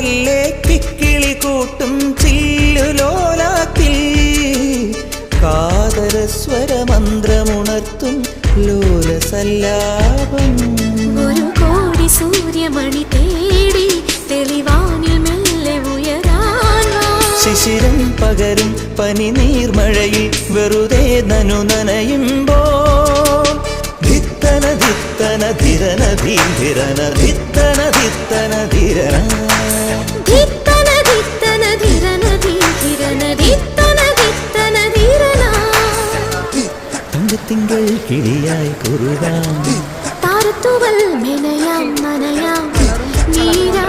മെല്ലെ കിക്കിളി കൂട്ടും ചില്ലുലോലാക്കിൽ കാതരസ്വരമന്ത്രമുണർത്തും ലോലസല്ലാപം. ഒരു കോടി സൂര്യമണി തേടി തെളിവാനിൽ മെല്ലെ ഉയരാൻ ശിശിരം പകരും പനി നീർമഴയിൽ വെറുതെ നനു നനയുമ്പോൾ ധിത്തന ധിത്തന ധിരന ധീരന ധിത്തന ധിത്തന ധിരന ധിത്തന ധിത്തന ധിരന ധീരന ധിത്തന ധിത്തന ധിരന. തങ്കത്തിങ്കൾ കിളിയായി കുറുകാം താരത്തുവൽ മെനയാം നനയാം നീരാ